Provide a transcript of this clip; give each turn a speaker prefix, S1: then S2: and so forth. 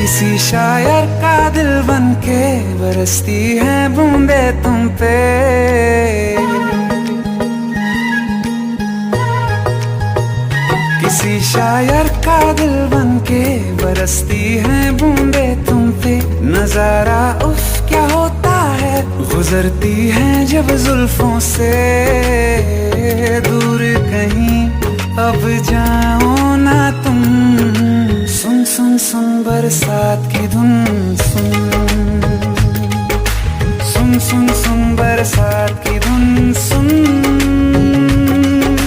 S1: किसी शायर का दिल बनके बरसती है बूंदे तुम पे। किसी शायर का दिल बनके बरसती है बूंदे तुम पे। नजारा उफ क्या होता है, गुजरती है जब जुल्फों से। दूर कहीं अब जाओ ना तुम, सुन सुन सुन बरसात की धुन। सुन सुन सुन सुन बरसात की धुन सुन।